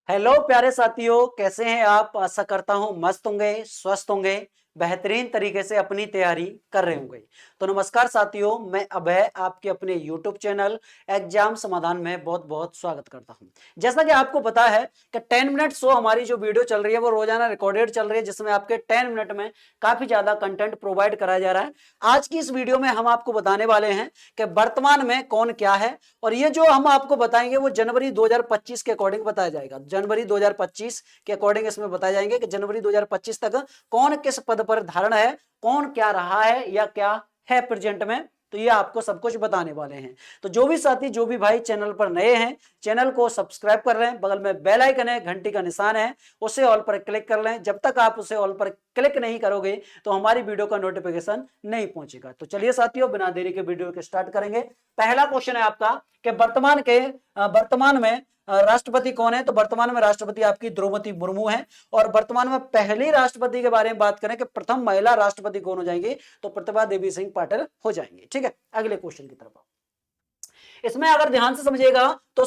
Hello प्यारे साथियों, कैसे हैं आप। आशा करता हूं मस्त होंगे, स्वस्थ होंगे, बेहतरीन तरीके से अपनी तैयारी कर रहे होंगे। तो नमस्कार साथियों, मैं अभय आपके अपने YouTube चैनल एग्जाम समाधान में बहुत बहुत स्वागत करता हूं। जैसा कि आपको पता है कि 10 मिनट शो हमारी जो वीडियो चल रही है वो रोजाना रिकॉर्डेड चल रही है, जिसमें आपके 10 मिनट में काफी ज्यादा कंटेंट प्रोवाइड कराया जा रहा है। आज की इस वीडियो में हम आपको बताने वाले हैं कि वर्तमान में कौन क्या है, और ये जो हम आपको बताएंगे वो जनवरी 2025 के अकॉर्डिंग बताया जाएगा। जनवरी 2025 के अकॉर्डिंग इसमें बताया जाएंगे कि जनवरी 2025 तक कौन किस पद पर धारण है, कौन क्या रहा है या क्या है प्रेजेंट में। तो ये आपको सब कुछ बताने वाले हैं। तो जो भी साथी, जो भी भाई चैनल पर नए हैं, चैनल को सब्सक्राइब कर रहे हैं, बगल में बेल आइकन है, घंटी का निशान है, उसे ऑल पर क्लिक कर लें। जब तक आप उसे ऑल पर क्लिक नहीं करोगे तो हमारी वीडियो का नोटिफिकेशन नहीं पहुंचेगा। तो चलिए साथियों, बिना देरी के वीडियो के स्टार्ट करेंगे। पहला क्वेश्चन है आपका कि वर्तमान में राष्ट्रपति कौन है। तो वर्तमान में राष्ट्रपति आपकी द्रौपदी मुर्मू है। और वर्तमान में पहली राष्ट्रपति के बारे में बात करें कि प्रथम महिला राष्ट्रपति कौन हो जाएंगी, तो प्रतिभा देवी सिंह पाटिल हो जाएंगे। ठीक है, अगले क्वेश्चन की तरफ। इसमें अगर ध्यान से समझिएगा तो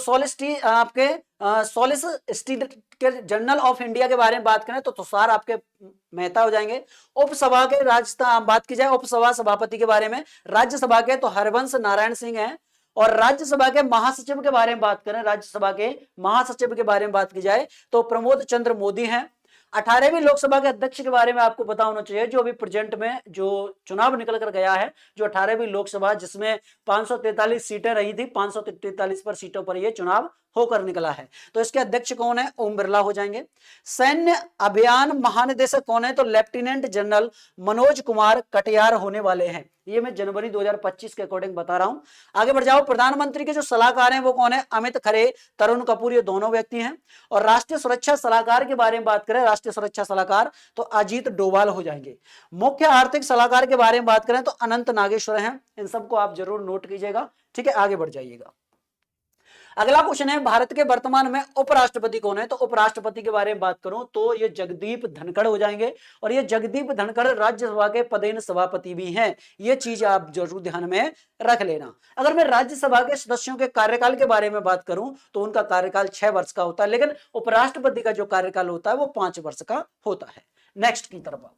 सॉलिसिटर जनरल ऑफ इंडिया के बारे में बात करें तो तुषार आपके मेहता हो जाएंगे। उपसभा के राजस्थान बात की जाए, उपसभा सभापति के बारे में राज्यसभा के तो हरिवंश नारायण सिंह हैं। और राज्यसभा के महासचिव के बारे में बात करें, राज्यसभा के महासचिव के बारे में बात की जाए तो प्रमोद चंद्र मोदी हैं। 18वीं लोकसभा के अध्यक्ष के बारे में आपको पता होना चाहिए, जो अभी प्रेजेंट में जो चुनाव निकल कर गया है, जो 18वीं लोकसभा जिसमें 543 सीटें रही थी, 543 पर सीटों पर यह चुनाव होकर निकला है। तो इसके अध्यक्ष कौन है, ओम बिरला हो जाएंगे। सैन्य अभियान महानिदेशक कौन है, तो लेफ्टिनेंट जनरल मनोज कुमार कटियार होने वाले हैं। ये मैं जनवरी 2025 के अकॉर्डिंग बता रहा हूं। आगे बढ़ जाओ। प्रधानमंत्री के जो सलाहकार हैं वो कौन है, अमित खरे, तरुण कपूर, ये दोनों व्यक्ति हैं। और राष्ट्रीय सुरक्षा सलाहकार के बारे में बात करें, राष्ट्रीय सुरक्षा सलाहकार तो अजीत डोभाल हो जाएंगे। मुख्य आर्थिक सलाहकार के बारे में बात करें तो अनंत नागेश्वर हैं। इन सबको आप जरूर नोट कीजिएगा। ठीक है, आगे बढ़ जाइएगा। अगला क्वेश्चन है, भारत के वर्तमान में उपराष्ट्रपति कौन है। तो उपराष्ट्रपति के बारे में बात करूं तो ये जगदीप धनखड़ हो जाएंगे। और ये जगदीप धनखड़ राज्यसभा के पदेन सभापति भी हैं। ये चीज आप जरूर ध्यान में रख लेना। अगर मैं राज्यसभा के सदस्यों के कार्यकाल के बारे में बात करूं तो उनका कार्यकाल 6 वर्ष का होता है, लेकिन उपराष्ट्रपति का जो कार्यकाल होता है वो 5 वर्ष का होता है। नेक्स्ट की तरफ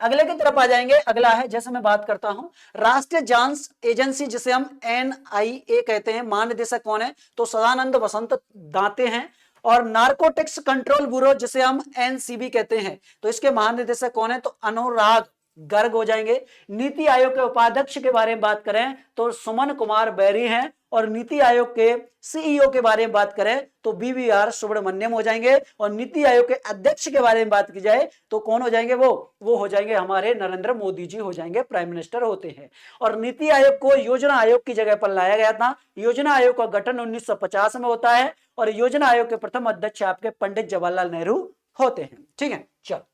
अगले की तरफ आ जाएंगे। अगला है, जैसे मैं बात करता हूं राष्ट्रीय जांच एजेंसी जिसे हम NIA कहते हैं, महानिदेशक कौन है, तो सदानंद वसंत दांते हैं। और नार्कोटिक्स कंट्रोल ब्यूरो जिसे हम NCB कहते हैं, तो इसके महानिदेशक कौन है, तो अनुराग गर्ग हो जाएंगे। नीति आयोग के उपाध्यक्ष के बारे में बात करें तो सुमन कुमार बैरी हैं। और नीति आयोग के CEO के बारे में बात करें तो BVR सुब्रमण्यम हो जाएंगे। और नीति आयोग के अध्यक्ष के बारे में बात की जाए तो कौन हो जाएंगे, वो हो जाएंगे हमारे नरेंद्र मोदी जी हो जाएंगे, प्राइम मिनिस्टर होते हैं। और नीति आयोग को योजना आयोग की जगह पर लाया गया था। योजना आयोग का गठन 1950 में होता है। और योजना आयोग के प्रथम अध्यक्ष आपके पंडित जवाहरलाल नेहरू होते हैं। ठीक है, चलो।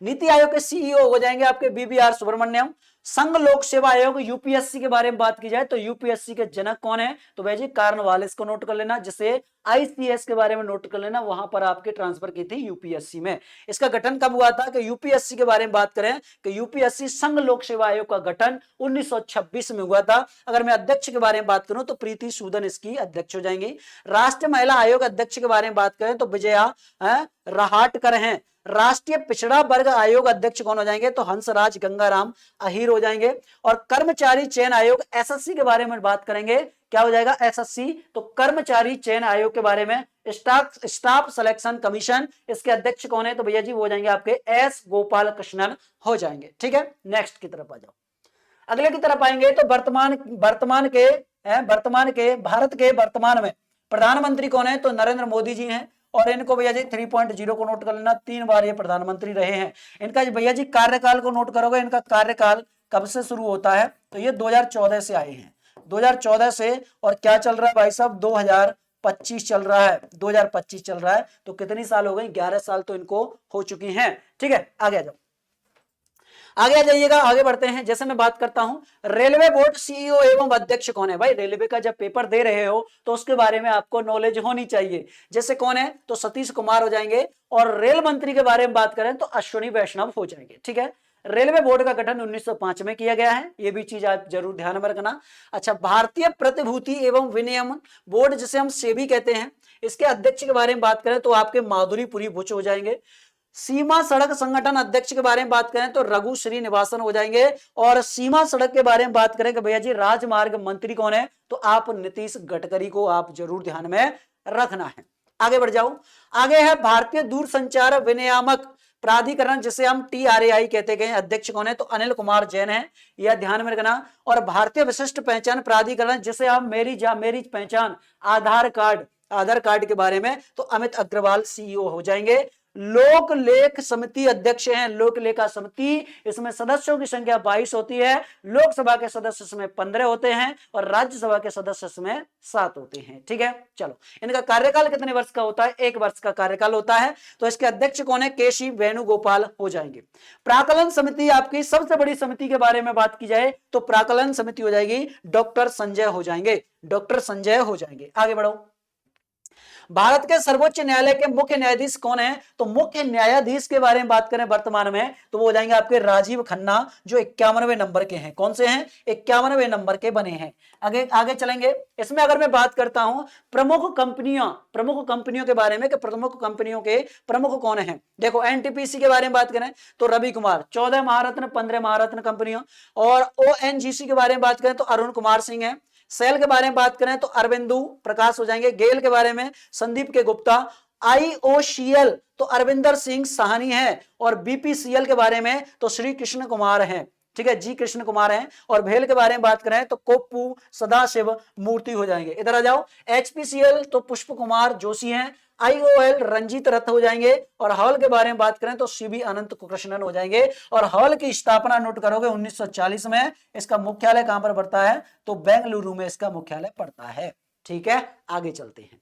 नीति आयोग के CEO हो जाएंगे आपके BVR सुब्रमण्यम। संघ लोक सेवा आयोग UPSC के बारे में बात की जाए तो UPSC के जनक कौन है, तो भाई जी कार्नवालिस को नोट कर लेना। जिसे ICS के बारे में नोट कर लेना, वहां पर आपके ट्रांसफर की थी UPSC में। इसका गठन कब हुआ था कि UPSC के बारे में बात करें कि UPSC संघ लोक सेवा आयोग का गठन 1926 में हुआ था। अगर मैं अध्यक्ष के बारे में बात करूं तो प्रीति सूदन इसकी अध्यक्ष हो जाएंगी। राष्ट्रीय महिला आयोग अध्यक्ष के बारे में बात करें तो विजया रहाटकर हैं। राष्ट्रीय पिछड़ा वर्ग आयोग अध्यक्ष कौन हो जाएंगे, तो हंसराज गंगाराम अहीर हो जाएंगे। और कर्मचारी चयन आयोग SSC के बारे में बात करेंगे, क्या हो जाएगा SSC, तो कर्मचारी चयन आयोग के बारे में स्टाफ सिलेक्शन कमीशन, इसके अध्यक्ष कौन है, तो भैया जी वो हो जाएंगे आपके S गोपाल कृष्णन हो जाएंगे। ठीक है, नेक्स्ट की तरफ आ जाओ। अगले की तरफ आएंगे तो भारत के वर्तमान में प्रधानमंत्री कौन है, तो नरेंद्र मोदी जी हैं। और इनको भैया जी 3.0 को नोट कर लेना, 3 बार ये प्रधानमंत्री रहे हैं। इनका भैया जी कार्यकाल को नोट करोगे, इनका कार्यकाल कब से शुरू होता है, तो ये 2014 से आए हैं, 2014 से। और क्या चल रहा है भाई साहब, 2025 चल रहा है, 2025 चल रहा है। तो कितनी साल हो गई, 11 साल तो इनको हो चुकी हैं। ठीक है, आगे आ जाओ, आगे आ जाइएगा, आगे बढ़ते हैं। जैसे मैं बात करता हूं रेलवे बोर्ड CEO एवं अध्यक्ष कौन है। भाई रेलवे का जब पेपर दे रहे हो तो उसके बारे में आपको नॉलेज होनी चाहिए। जैसे कौन है, तो सतीश कुमार हो जाएंगे। और रेल मंत्री के बारे में बात करें तो अश्विनी वैष्णव हो जाएंगे। ठीक है, रेलवे बोर्ड का गठन 1905 में किया गया है, ये भी चीज आप जरूर ध्यान में रखना। अच्छा, भारतीय प्रतिभूति एवं विनियमन बोर्ड जिसे हम सेबी कहते हैं, इसके अध्यक्ष के बारे में बात करें तो आपके माधुरीपुरी बुच हो जाएंगे। सीमा सड़क संगठन अध्यक्ष के बारे में बात करें तो रघु श्रीनिवासन हो जाएंगे। और सीमा सड़क के बारे में बात करें कि भैया जी राजमार्ग मंत्री कौन है, तो आप नीतीश गडकरी को आप जरूर ध्यान में रखना है। आगे बढ़ जाओ, आगे है भारतीय दूरसंचार विनियामक प्राधिकरण जिसे हम TRAI कहते गए, अध्यक्ष कौन है, तो अनिल कुमार जैन है, यह ध्यान में रखना। और भारतीय विशिष्ट पहचान प्राधिकरण जिसे हम मेरी पहचान आधार कार्ड के बारे में, तो अमित अग्रवाल CEO हो जाएंगे। लोक लेख समिति अध्यक्ष हैं, लोक लेखा समिति, इसमें सदस्यों की संख्या 22 होती है। लोकसभा के सदस्य इसमें 15 होते हैं और राज्यसभा के सदस्य इसमें 7 होते हैं। ठीक है, चलो, इनका कार्यकाल कितने वर्ष का होता है, 1 वर्ष का कार्यकाल होता है। तो इसके अध्यक्ष कौन है, KC वेणुगोपाल हो जाएंगे। प्राकलन समिति, आपकी सबसे बड़ी समिति के बारे में बात की जाए तो प्राकलन समिति हो जाएगी, डॉक्टर संजय हो जाएंगे, डॉक्टर संजय हो जाएंगे। आगे बढ़ो, भारत के सर्वोच्च न्यायालय के मुख्य न्यायाधीश कौन है, तो मुख्य न्यायाधीश के बारे में बात करें वर्तमान में तो वो हो जाएंगे आपके राजीव खन्ना, जो 51वें नंबर के हैं। कौन से हैं, 51वें नंबर के बने हैं। आगे आगे चलेंगे, इसमें अगर मैं बात करता हूं प्रमुख कंपनियों के बारे में कि प्रमुख कंपनियों के प्रमुख कौन है, देखो NTPC के बारे में बात करें तो रवि कुमार, 14 महारत्न 15 महारत्न कंपनियों। और ONGC के बारे में बात करें तो अरुण कुमार सिंह है। सेल के बारे में बात करें तो अरविंदु प्रकाश हो जाएंगे। गेल के बारे में संदीप के गुप्ता। IOCL तो अरविंदर सिंह साहनी है। और BPCL के बारे में तो श्री कृष्ण कुमार हैं, ठीक है, जी कृष्ण कुमार हैं। और भेल के बारे में बात करें तो कोप्पू सदाशिव मूर्ति हो जाएंगे। इधर आ जाओ, HPCL तो पुष्प कुमार जोशी हैं। IOL रंजीत रथ हो जाएंगे। और हॉल के बारे में बात करें तो CB अनंत कृष्णन हो जाएंगे। और हॉल की स्थापना नोट करोगे 1940 में। इसका मुख्यालय कहां पर पड़ता है, तो बेंगलुरु में इसका मुख्यालय पड़ता है। ठीक है, आगे चलते हैं,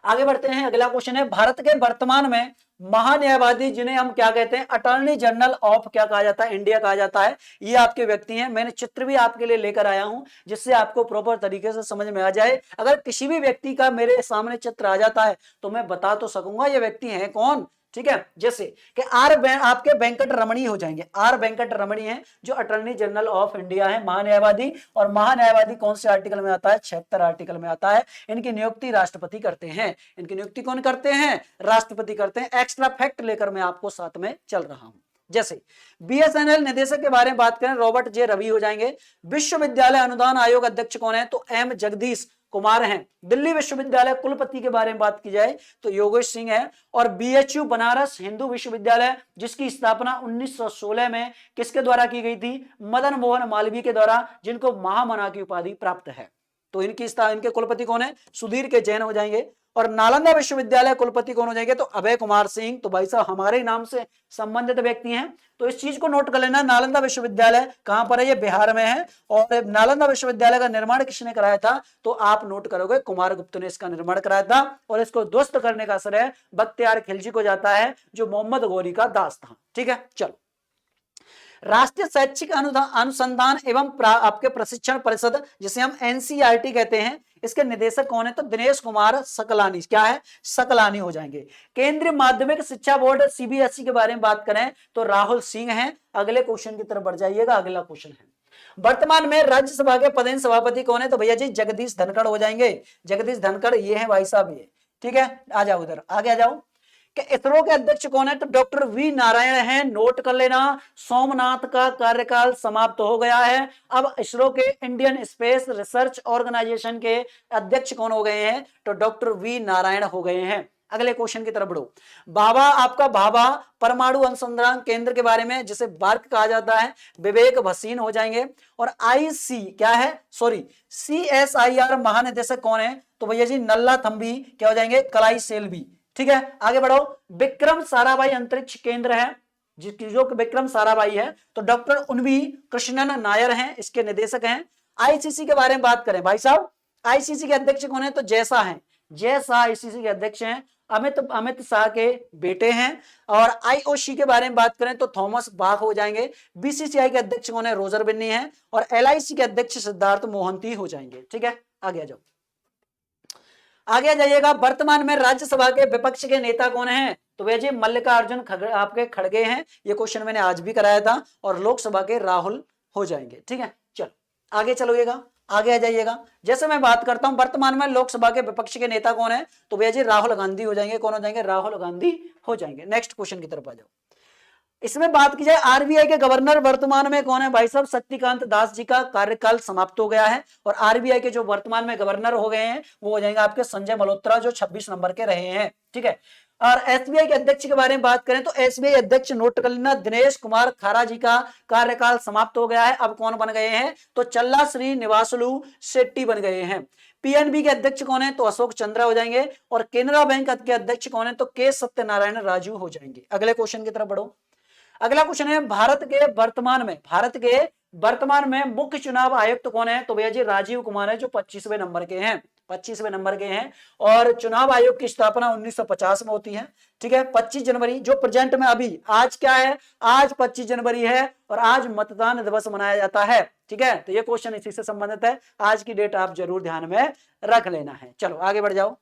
आगे बढ़ते हैं। अगला क्वेश्चन है, भारत के वर्तमान में महान्यायवादी जिन्हें हम क्या कहते हैं, अटॉर्नी जनरल ऑफ क्या कहा जाता है, इंडिया कहा जाता है, ये आपके व्यक्ति हैं। मैंने चित्र भी आपके लिए लेकर आया हूं जिससे आपको प्रॉपर तरीके से समझ में आ जाए। अगर किसी भी व्यक्ति का मेरे सामने चित्र आ जाता है तो मैं बता तो सकूंगा ये व्यक्ति है कौन। ठीक है, जैसे कि आपके वेंकट रमणी हो जाएंगे, R वेंकट रमणी है जो अटॉर्नी जनरल ऑफ इंडिया है, महान्यायवादी। और महान्यायवादी कौन से आर्टिकल में आता है, 76 आर्टिकल में आता है। इनकी नियुक्ति राष्ट्रपति करते हैं, इनकी नियुक्ति कौन करते हैं, राष्ट्रपति करते हैं। एक्स्ट्रा फैक्ट लेकर मैं आपको साथ में चल रहा हूं। जैसे BSNL निदेशक के बारे में बात करें, रॉबर्ट J रवि हो जाएंगे। विश्वविद्यालय अनुदान आयोग अध्यक्ष कौन है, तो M जगदीश कुमार हैं। दिल्ली विश्वविद्यालय कुलपति के बारे में बात की जाए तो योगेश सिंह है। और BHU बनारस हिंदू विश्वविद्यालय जिसकी स्थापना 1916 में किसके द्वारा की गई थी, मदन मोहन मालवीय के द्वारा, जिनको महामना की उपाधि प्राप्त है। तो इनके कुलपति कौन है, सुधीर के जैन हो जाएंगे। और नालंदा विश्वविद्यालय कुलपति कौन हो जाएंगे, तो अभय कुमार सिंह। तो भाई साहब हमारे नाम से संबंधित व्यक्ति हैं, तो इस चीज को नोट कर लेना। नालंदा विश्वविद्यालय कहां पर है, ये बिहार में है। और नालंदा विश्वविद्यालय का निर्माण किसने कराया था, तो आप नोट करोगे कुमार गुप्त ने इसका निर्माण कराया था। और इसको ध्वस्त करने का श्रेय बख्तियार खिलजी को जाता है जो मोहम्मद गौरी का दास था। ठीक है, चलो, राष्ट्रीय शैक्षिक अनुसंधान एवं आपके प्रशिक्षण परिषद जिसे हम NCERT कहते हैं, इसके निदेशक कौन है, तो दिनेश कुमार सकलानी, क्या है, सकलानी हो जाएंगे। केंद्रीय माध्यमिक शिक्षा बोर्ड CBSE के बारे में बात करें तो राहुल सिंह हैं। अगले क्वेश्चन की तरफ बढ़ जाइएगा, अगला क्वेश्चन है, वर्तमान में राज्यसभा के पदेन सभापति कौन है, तो भैया जी जगदीश धनखड़ हो जाएंगे। जगदीश धनखड़ ये है भाई साहब, ये ठीक है। आ जाओ उधर, आगे आ जाओ। कि इसरो के अध्यक्ष कौन है, तो डॉक्टर V नारायण हैं, नोट कर लेना। सोमनाथ का कार्यकाल समाप्त हो गया है। अब इसरो के इंडियन स्पेस रिसर्च ऑर्गेनाइजेशन के अध्यक्ष कौन हो गए हैं, तो डॉक्टर V नारायण हो गए हैं। अगले क्वेश्चन की तरफ बढ़ो। भाभा परमाणु अनुसंधान केंद्र के बारे में जिसे बार्क कहा जाता है, विवेक भसीन हो जाएंगे। और CSIR महानिदेशक कौन है, तो भैया जी नल्ला थम्बी क्या हो जाएंगे, कलाई सेल्वी। ठीक है, आगे बढ़ो। विक्रम साराभाई अंतरिक्ष केंद्र है जो विक्रम साराभाई है, तो डॉक्टर उन्वी कृष्णन नायर हैं, इसके निदेशक हैं। ICC के बारे में बात करें भाई साहब, ICC के अध्यक्ष कौन है, तो जय शाह हैं। जय शाह ICC के अध्यक्ष हैं, अमित शाह के बेटे हैं। और IOC के बारे में बात करें तो थॉमस बाख हो जाएंगे। BCCI के अध्यक्ष कौन है, रोजर बिन्नी है। और LIC के अध्यक्ष सिद्धार्थ मोहंती हो जाएंगे। ठीक है, आगे आ जाओ। आगे जाइएगा, वर्तमान में राज्यसभा के विपक्ष के नेता कौन हैं? तो भैया जी मल्लिकार्जुन आपके खड़गे हैं, ये क्वेश्चन मैंने आज भी कराया था। और लोकसभा के राहुल हो जाएंगे। ठीक है, चलो आगे चलोगे, आगे आ जाइएगा। जैसे मैं बात करता हूं वर्तमान में लोकसभा के विपक्ष के नेता कौन है, तो भैया जी राहुल गांधी हो जाएंगे। कौन हो जाएंगे? राहुल गांधी हो जाएंगे। नेक्स्ट क्वेश्चन की तरफ आ जाओ। इसमें बात की जाए आरबीआई के गवर्नर वर्तमान में कौन है भाई साहब? शक्तिकांत दास जी का कार्यकाल समाप्त हो गया है और आरबीआई के जो वर्तमान में गवर्नर हो गए हैं वो हो जाएंगे आपके संजय मल्होत्रा, जो 26 नंबर के रहे हैं। ठीक है, और एसबीआई के अध्यक्ष के बारे में बात करें तो एसबीआई अध्यक्ष नोट कर लेना, दिनेश कुमार खारा जी का कार्यकाल समाप्त हो गया है। अब कौन बन गए हैं? तो चल्ला श्री निवासलू शेट्टी बन गए हैं। पीएनबी के अध्यक्ष कौन है? तो अशोक चंद्रा हो जाएंगे। और केनरा बैंक के अध्यक्ष कौन है? तो के सत्यनारायण राजू हो जाएंगे। अगले क्वेश्चन की तरफ बढ़ो। अगला क्वेश्चन है भारत के वर्तमान में मुख्य चुनाव आयुक्त कौन है? तो भैया जी राजीव कुमार है, जो 25वें नंबर के हैं। 25वें नंबर के हैं। और चुनाव आयोग की स्थापना 1950 में होती है। ठीक है, 25 जनवरी जो प्रेजेंट में अभी आज क्या है? आज 25 जनवरी है और आज मतदान दिवस मनाया जाता है। ठीक है, तो ये क्वेश्चन इसी से संबंधित है। आज की डेट आप जरूर ध्यान में रख लेना है। चलो आगे बढ़ जाओ।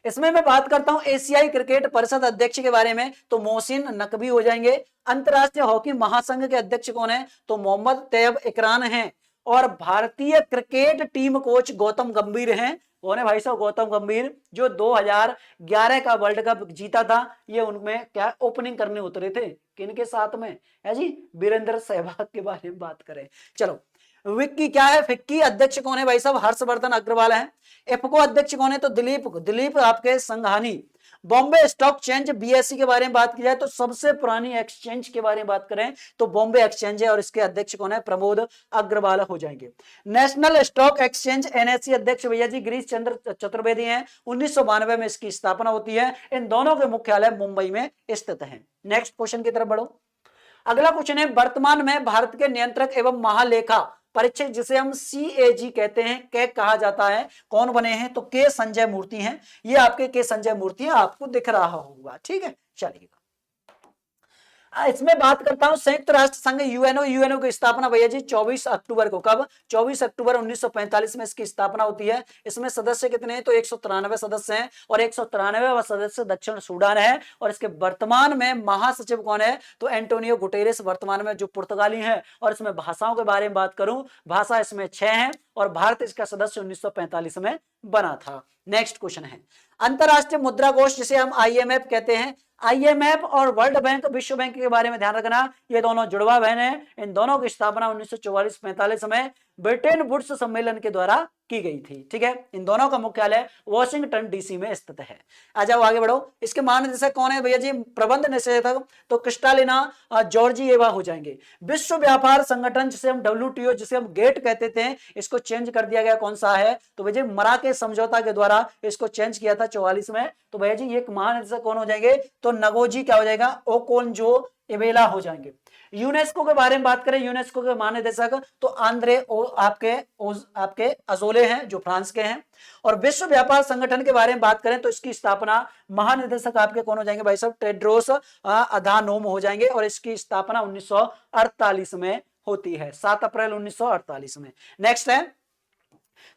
इसमें मैं बात करता हूं एशियाई क्रिकेट परिषद अध्यक्ष के बारे में, तो मोहसिन नकवी हो जाएंगे। अंतरराष्ट्रीय हॉकी महासंघ के अध्यक्ष कौन है? तो मोहम्मद तैयब इकरान हैं। और भारतीय क्रिकेट टीम कोच गौतम गंभीर हैं। कौन है भाई साहब? गौतम गंभीर, जो 2011 का वर्ल्ड कप जीता था। ये उनमें क्या ओपनिंग करने उतरे थे, किनके साथ में है जी? वीरेंद्र सहवाग के बारे में बात करें। चलो विक्की क्या है? फिक्की अध्यक्ष कौन है भाई साहब? हर्षवर्धन अग्रवाल है। एफको अध्यक्ष कौन है? तो दिलीप आपके Sanghani. Bombay stock exchange BSE के बारे में बात की जाए तो सबसे पुरानी एक्सचेंज के बारे में बात करें तो बॉम्बे एक्सचेंज है और इसके अध्यक्ष कौन है? प्रमोद अग्रवाल हो जाएंगे। नेशनल स्टॉक एक्सचेंज एनएससी अध्यक्ष भैया जी गिरीश चंद्र चतुर्वेदी हैं। 1992 में इसकी स्थापना होती है। इन दोनों के मुख्यालय मुंबई में स्थित है। नेक्स्ट क्वेश्चन की तरफ बढ़ो। अगला क्वेश्चन है वर्तमान में भारत के नियंत्रक एवं महालेखा परीक्षक, जिसे हम सीएजी कहते हैं, कैग कहा जाता है, कौन बने हैं? तो के संजय मूर्ति हैं। ये आपके के संजय मूर्ति हैं, आपको दिख रहा होगा। ठीक है, चलिए इसमें बात करता हूं संयुक्त राष्ट्र संघ यूएनओ की स्थापना भैया जी 24 अक्टूबर को। कब? 24 अक्टूबर 1945 में इसकी स्थापना होती है। इसमें सदस्य कितने हैं? तो 193 सदस्य हैं और 193वां सदस्य दक्षिण सूडान है। और इसके वर्तमान में महासचिव कौन है? तो एंटोनियो गुटेरेस वर्तमान में, जो पुर्तगाली है। और इसमें भाषाओं के बारे में बात करूं, भाषा इसमें 6 है और भारत इसका सदस्य 1945 में बना था। नेक्स्ट क्वेश्चन है अंतरराष्ट्रीय मुद्रा कोष, जिसे हम आईएमएफ कहते हैं। आईएमएफ और वर्ल्ड बैंक, विश्व बैंक के बारे में ध्यान रखना, ये दोनों जुड़वा बहन हैं। इन दोनों की स्थापना 1944-45 में ब्रिटेन वुड्स सम्मेलन के द्वारा की गई थी। ठीक है, इन दोनों का मुख्यालय वॉशिंगटन डीसी में स्थित है। आ जाओ आगे बढ़ो। इसके महानिदेशक कौन है भैया जी? प्रबंध निदेशक तो क्रिस्टालिना जॉर्जिएवा हो जाएंगे। विश्व व्यापार संगठन, जिसे हम डब्ल्यूटीओ, जिसे हम गेट कहते थे, इसको चेंज कर दिया गया। कौन सा है? तो भैया जी मराके समझौता के द्वारा इसको चेंज किया था 44 में। तो भैया जी ये महानिदेशक कौन हो जाएंगे? तो नगोजी क्या हो जाएगा? ओकोनजो इवेला हो जाएंगे। यूनेस्को के बारे में बात करें, यूनेस्को के महानिदेशक तो आंद्रे आपके अजोले हैं, जो फ्रांस के हैं। और विश्व व्यापार संगठन के बारे में बात करें तो इसकी स्थापना महानिदेशक आपके कौन हो जाएंगे भाई साहब? टेड्रोस अधानोम हो जाएंगे और इसकी स्थापना 1948 में होती है, 7 अप्रैल 1948 में। नेक्स्ट है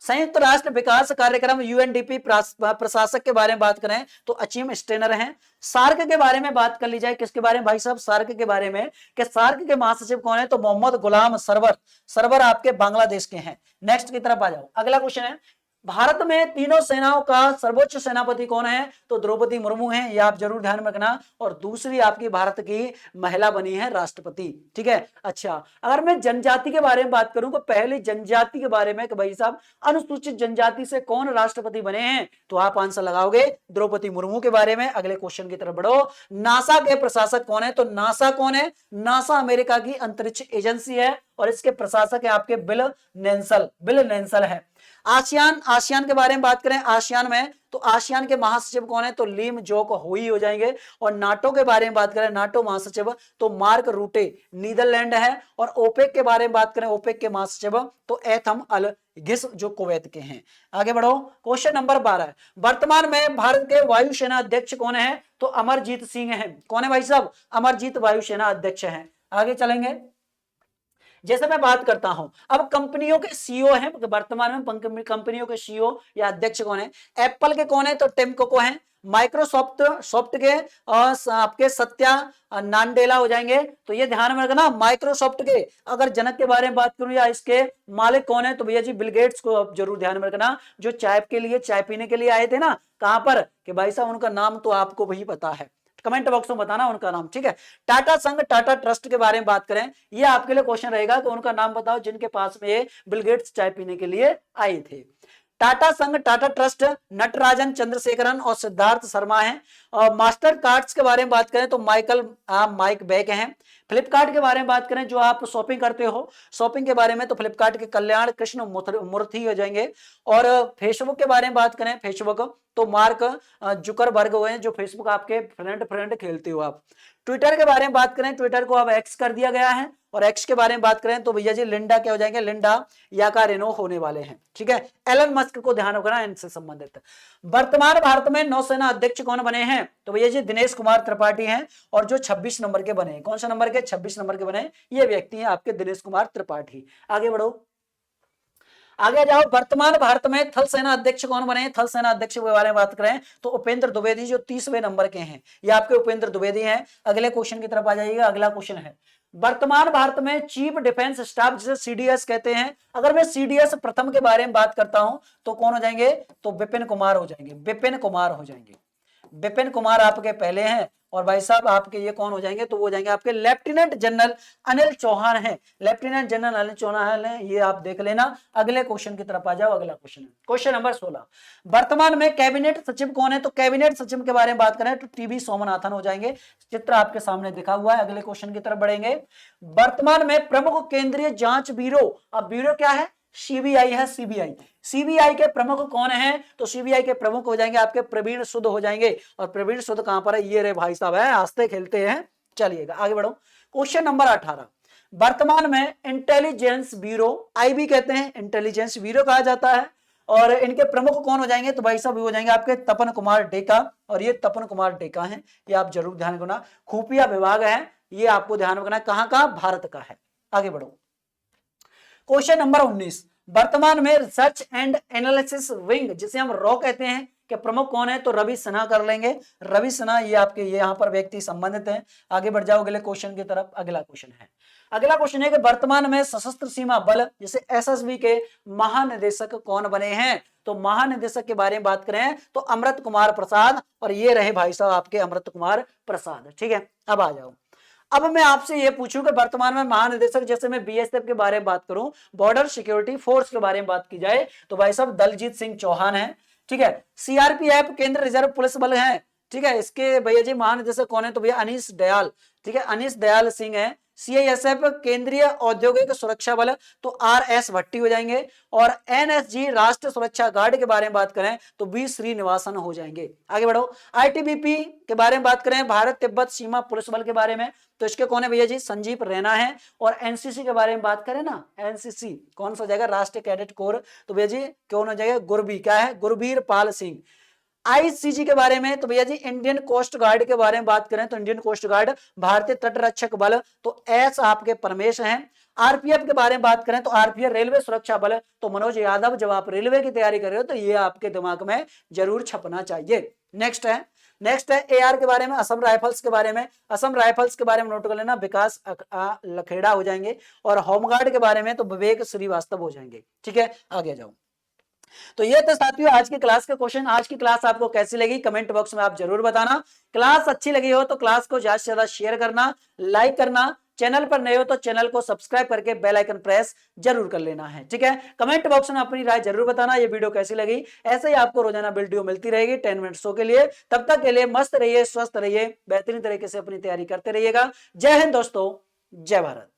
संयुक्त राष्ट्र विकास कार्यक्रम यूएनडीपी प्रशासक के बारे में बात करें तो अचीम स्टेनर हैं। सार्क के बारे में बात कर ली जाए, किसके बारे में भाई साहब? सार्क के बारे में। कि सार्क के महासचिव कौन है? तो मोहम्मद गुलाम सरवर आपके बांग्लादेश के हैं। नेक्स्ट की तरफ आ जाओ। अगला क्वेश्चन है भारत में तीनों सेनाओं का सर्वोच्च सेनापति कौन है? तो द्रौपदी मुर्मू हैं, ये आप जरूर ध्यान में रखना। और दूसरी आपकी भारत की महिला बनी है राष्ट्रपति। ठीक है, अच्छा अगर मैं जनजाति के बारे में बात करूं तो पहले जनजाति के बारे में कि भाई साहब अनुसूचित जनजाति से कौन राष्ट्रपति बने हैं, तो आप आंसर लगाओगे द्रौपदी मुर्मू के बारे में। अगले क्वेश्चन की तरफ बढ़ो। नासा के प्रशासक कौन है? तो नासा कौन है? नासा अमेरिका की अंतरिक्ष एजेंसी है और इसके प्रशासक है आपके बिल नेंसल है। आसियान के बारे में बात करें, आसियान में तो आसियान के महासचिव कौन है? तो लीम जोक हुई हो जाएंगे। और नाटो के बारे में बात करें, नाटो महासचिव तो मार्क रूटे नीदरलैंड है। और ओपेक के बारे में बात करें, ओपेक के महासचिव तो एथम अल गिस, जो कुवैत के हैं। आगे बढ़ो। क्वेश्चन नंबर 12 वर्तमान में भारत के वायुसेना अध्यक्ष कौन है? तो अमरजीत सिंह है। कौन है भाई साहब? अमरजीत वायुसेना अध्यक्ष है। आगे चलेंगे। जैसे मैं बात करता हूं, अब कंपनियों के सीईओ हैं वर्तमान में, कंपनियों के सीईओ या अध्यक्ष कौन है? एप्पल के कौन है? तो टिम कुक हैं। माइक्रोसॉफ्ट के आपके सत्या नाडेला हो जाएंगे। तो ये ध्यान में रखना, माइक्रोसॉफ्ट के अगर जनक के बारे में बात करूं या इसके मालिक कौन है, तो भैया जी बिल गेट्स को आप जरूर ध्यान में रखना, जो चाय के लिए, चाय पीने के लिए आए थे ना, कहां पर, कि भाई साहब उनका नाम तो आपको वही पता है, कमेंट बॉक्स में बताना उनका नाम, ठीक है। टाटा संघ, टाटा ट्रस्ट के बारे में बात करें, ये आपके लिए क्वेश्चन रहेगा कि उनका नाम बताओ जिनके पास में ये बिल गेट्स चाय पीने के लिए आए थे। टाटा संघ, टाटा ट्रस्ट, नटराजन चंद्रशेखरन और सिद्धार्थ शर्मा हैं। और मास्टर कार्ड्स के बारे में बात करें तो माइक बैक हैं। फ्लिपकार्ट के बारे में बात करें, जो आप शॉपिंग करते हो, शॉपिंग के बारे में, तो फ्लिपकार्ट के कल्याण कृष्ण मूर्ति हो जाएंगे। और फेसबुक के बारे में बात करें, फेसबुक तो मार्क जुकरबर्ग हुए हैं, जो फेसबुक आपके फ्रेंड खेलते हो आप। ट्विटर के बारे में बात करें, ट्विटर को अब एक्स कर दिया गया है। और एक्स के बारे में बात करें तो भैया जी लिंडा क्या हो जाएंगे? लिंडा याकारिनो होने वाले हैं, ठीक है। एलन मस्क को ध्यान रखना इनसे संबंधित। वर्तमान भारत में नौसेना अध्यक्ष कौन बने हैं? तो भैया जी दिनेश कुमार त्रिपाठी हैं। और जो 26 नंबर के बने, कौन सा नंबर के? 26 नंबर के बने ये व्यक्ति हैं आपके दिनेश कुमार त्रिपाठी। आगे बढ़ो, आगे जाओ। वर्तमान भारत में थल सेना अध्यक्ष कौन बने? थल सेना अध्यक्ष के बारे में बात करें तो उपेंद्र द्विवेदी, जो 30वें नंबर के हैं, ये आपके उपेंद्र द्विवेदी हैं। अगले क्वेश्चन की तरफ आ जाइएगा। अगला क्वेश्चन है, वर्तमान भारत में चीफ डिफेंस स्टाफ, जिसे सीडीएस कहते हैं, अगर मैं सीडीएस प्रथम के बारे में बात करता हूं तो कौन हो जाएंगे? तो विपिन कुमार हो जाएंगे, विपिन कुमार हो जाएंगे। विपिन कुमार आपके पहले हैं। और भाई साहब आपके ये कौन हो जाएंगे? तो वो हो जाएंगे आपके लेफ्टिनेंट जनरल अनिल चौहान हैं। लेफ्टिनेंट जनरल अनिल चौहान है, ये आप देख लेना। अगले क्वेश्चन की तरफ आ जाओ। अगला क्वेश्चन है क्वेश्चन नंबर 16, वर्तमान में कैबिनेट सचिव कौन है? तो कैबिनेट सचिव के बारे में बात करें तो टीबी सोमनाथन हो जाएंगे। चित्र आपके सामने दिखा हुआ है। अगले क्वेश्चन की तरफ बढ़ेंगे। वर्तमान में प्रमुख केंद्रीय जांच ब्यूरो, अब ब्यूरो क्या है? सीबीआई है, सीबीआई। सीबीआई के प्रमुख कौन हैं? तो सीबीआई के प्रमुख हो जाएंगे आपके प्रवीण सुद हो जाएंगे। और प्रवीण सुद कहां पर है? ये रे भाई साहब है, हंसते खेलते हैं। चलिएगा आगे बढ़ो। क्वेश्चन नंबर 18, वर्तमान में इंटेलिजेंस ब्यूरो, आईबी कहते हैं, इंटेलिजेंस ब्यूरो कहा जाता है। और इनके प्रमुख कौन हो जाएंगे? तो भाई साहब हो जाएंगे आपके तपन कुमार डेका। और ये तपन कुमार डेका हैं, ये आप जरूर ध्यान रखना। खुफिया विभाग है, ये आपको ध्यान रखना कहां का? भारत का है। आगे बढ़ो। क्वेश्चन नंबर 19, वर्तमान में रिसर्च एंड एनालिसिस विंग, जिसे हम रॉ कहते हैं, के प्रमुख कौन है? तो रवि सिन्हा कर लेंगे। रवि सिन्हा ये आपके यहाँ पर व्यक्ति संबंधित हैं। आगे बढ़ जाओ अगले क्वेश्चन की तरफ। अगला क्वेश्चन है कि वर्तमान में सशस्त्र सीमा बल, जैसे एसएसबी के महानिदेशक कौन बने हैं? तो महानिदेशक के बारे में बात करें तो अमृत कुमार प्रसाद। और ये रहे भाई साहब आपके अमृत कुमार प्रसाद, ठीक है। अब आ जाओ, अब मैं आपसे ये पूछूं कि वर्तमान में महानिदेशक, जैसे मैं बीएसएफ के बारे में बात करूं, बॉर्डर सिक्योरिटी फोर्स के बारे में बात की जाए तो भाई साहब दलजीत सिंह चौहान है, ठीक है। सीआरपीएफ केंद्र रिजर्व पुलिस बल है, ठीक है। इसके भैया जी महानिदेशक कौन है? तो भैया अनीश दयाल, ठीक है, अनीश दयाल सिंह है। सीआईएसएफ केंद्रीय औद्योगिक सुरक्षा बल तो आरएस भट्टी हो जाएंगे। और एनएसजी राष्ट्रीय सुरक्षा गार्ड के बारे में बात करें तो बी श्रीनिवासन हो जाएंगे। आगे बढ़ो। आईटीबीपी के बारे में बात करें, भारत तिब्बत सीमा पुलिस बल के बारे में, तो इसके कौन है भैया जी? संजीव रैना है। और एनसीसी के बारे में बात करें ना, एनसीसी कौन सा हो जाएगा? राष्ट्रीय कैडेट कोर, तो भैया जी कौन हो जाएगा? क्या है? गुरबीर पाल सिंह। आईसीजी के बारे में तो भैया जी इंडियन कोस्ट गार्ड के बारे में बात करें तो इंडियन कोस्ट गार्ड, भारतीय तटरक्षक बल तो एस आपके परमेश हैं। आरपीएफ के बारे में बात करें तो आरपीएफ रेलवे सुरक्षा बल तो मनोज यादव। जब आप रेलवे की तैयारी कर रहे हो तो ये आपके दिमाग में जरूर छपना चाहिए। नेक्स्ट है एआर के बारे में, असम राइफल्स के बारे में। असम राइफल्स के बारे में नोट कर लेना, विकास लखेड़ा हो जाएंगे। और होमगार्ड के बारे में तो विवेक श्रीवास्तव हो जाएंगे, ठीक है। आगे जाओ। तो ये तो साथियों आज की क्लास के क्वेश्चन। आज की क्लास आपको कैसी लगी कमेंट बॉक्स में आप जरूर बताना। क्लास अच्छी लगी हो तो क्लास को ज्यादा से ज्यादा शेयर करना, लाइक करना। चैनल पर नए हो तो चैनल को सब्सक्राइब करके बेल आइकन प्रेस जरूर कर लेना है, ठीक है। कमेंट बॉक्स में अपनी राय जरूर बताना ये वीडियो कैसी लगी। ऐसे ही आपको रोजाना वीडियो मिलती रहेगी 10 मिनट शो के लिए। तब तक के लिए मस्त रहिए, स्वस्थ रहिए, बेहतरीन तरीके से अपनी तैयारी करते रहिएगा। जय हिंद दोस्तों, जय भारत।